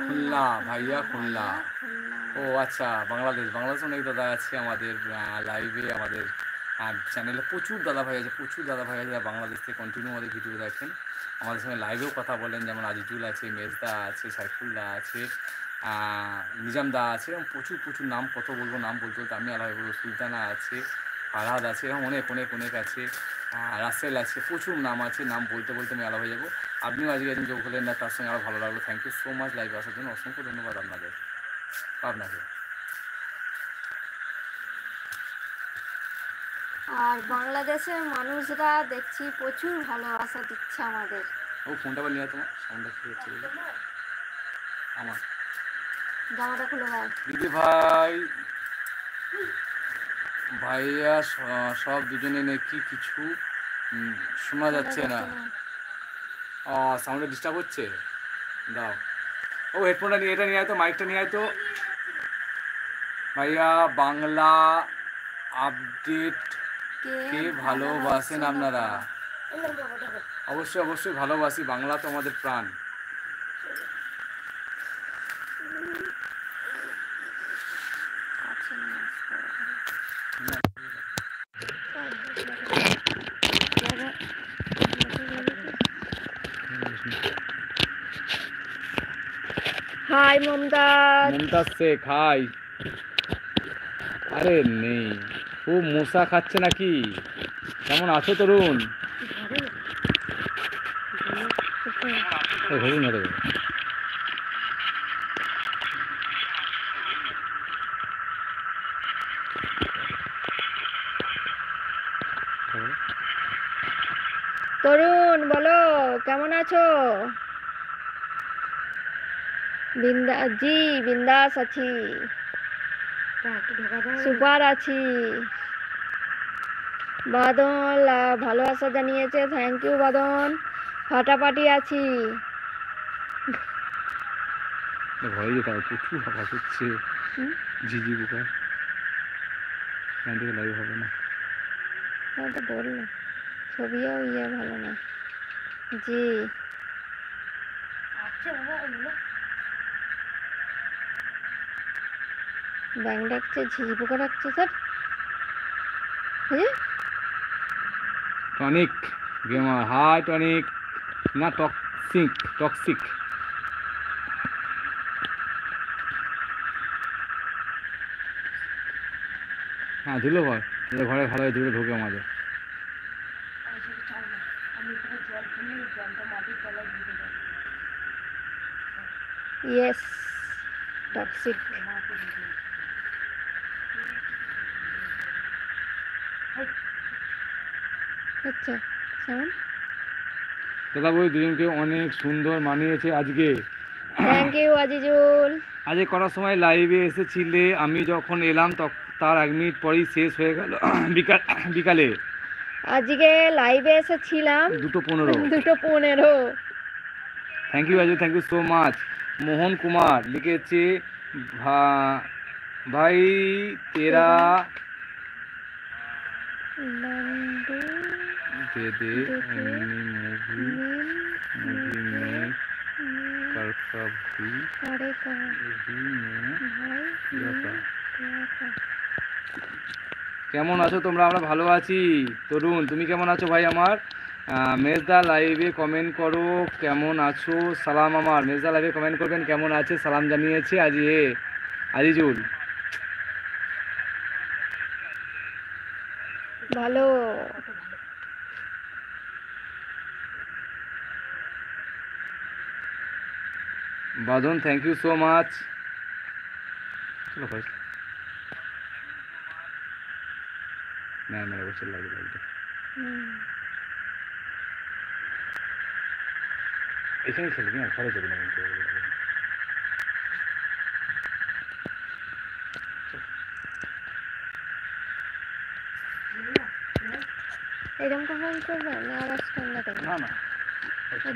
খুলনা ভাইয়া, খুলনা। ও আচ্ছা, বাংলাদেশ। বাংলাদেশে অনেক দাদা আছে আমাদের লাইভে, আমাদের চ্যানেলে প্রচুর দাদা ভাই আছে, প্রচুর দাদা ভাই আছে যারা বাংলাদেশ থেকে কন্টিনিউ আমাদের ভিডিও দেখেন, আমাদের সঙ্গে লাইভেও কথা বলেন। যেমন আজিজুল আছে, মেজদা আছে, সাইফুল্লাহ আছে, নিজাম দা আছে, এবং প্রচুর প্রচুর নাম কত বলবো, নাম বলতে বলতে আমি আলাদা বলবো। সুলতানা আছে, ফারহাদ আছে, এরকম অনেক অনেক অনেক আছে, রাসেল আছে, প্রচুর নাম আছে, নাম বলতে বলতে আমি আলাদা হয়ে যাবো। আপনিও আজকে একদিন যোগ হলেন না, তার সঙ্গে আরও ভালো লাগলো। থ্যাংক ইউ সো মাচ লাইভে আসার জন্য, অসংখ্য ধন্যবাদ আপনাকে। আর বাংলাদেশের মানুষরা দেখছি প্রচুর ভালোবাসা দিচ্ছে আমাদের। ও ফোনটা আবার নিয়ে তোমার সাউন্ডটা কি হচ্ছে আমার জামাটা খুলে ভাই। দিদি ভাই, ভাইয়া সব দুজনে নাকি কিছু শোনা যাচ্ছে না। সাউন্ডে ডিস্টার্ব হচ্ছে, দাও। ও হেডফোনটা নিয়ে, এটা নিয়ে আয় তো, মাইকটা নিয়ে আয় তো ভাইয়া। বাংলা আপডেট কে ভালোবাসেন আপনারা? অবশ্যই অবশ্যই ভালোবাসি, বাংলা তো আমাদের প্রাণ। হাই মমতাজ। মমতাজ শেখ, হাই। আরে নেই, খুব মশা খাচ্ছে নাকি? কেমন আছো তরুণ? তরুণ বলো কেমন আছো? জি বিন্দাস আছি, সুপার আছি। বাদন ভালোবাসা জানিয়েছে, থ্যাংক ইউ বাদন। ফাটাফাটি আছি। ঘরে যেতে হবে, প্রচুর আওয়াজ হচ্ছে, ঝিঝি পোকা। এখান থেকে লাইভ হবে না, তো বললো ছবিও ভালো না। জি ব্যাং ডাকছে, ঝিঝি পোকা ডাকছে sir. Tonic gamer, hi tonic. না টক্সিক, টক্সিক। হ্যাঁ ধুলো ঘর, ঘরে ভালো ধুলো ঢোকে আমাদের। Yes toxic. আচ্ছা দাদা বই দুজনকে অনেক সুন্দর মানিয়েছে আজকে। Thank you Azizul. আজকে করার সময় লাইভে এসেছিলে, আমি যখন এলাম তার 1 মিনিট পরেই শেষ হয়ে গেল। বিকালে আজকে লাইভে এসেছিলাম 2:15। Thank you Azizul, thank you so much. Mohan Kumar লিখেছে, ভাই তেরা दे दे मूवी में करका भी কেমন আছো তোমরা? আমরা ভালো আছি। তরুণ তুমি কেমন আছো ভাই আমার? মেজদা লাইভে কমেন্ট করো কেমন আছো, সালাম আমার। মেজদা লাইভে কমেন্ট করবেন কেমন আছে, সালাম জানিয়েছে আজিজুল। ভালো। বাদন থ্যাংক ইউ সো মাচ। চলো ভাই মেরা বছর লাগে লাইভটা এখানে খেলবি না, ঘরে যাবি না কিন্তু। এরকম কখন করবে না? আওয়াজ কম না কেন? না না আচ্ছা,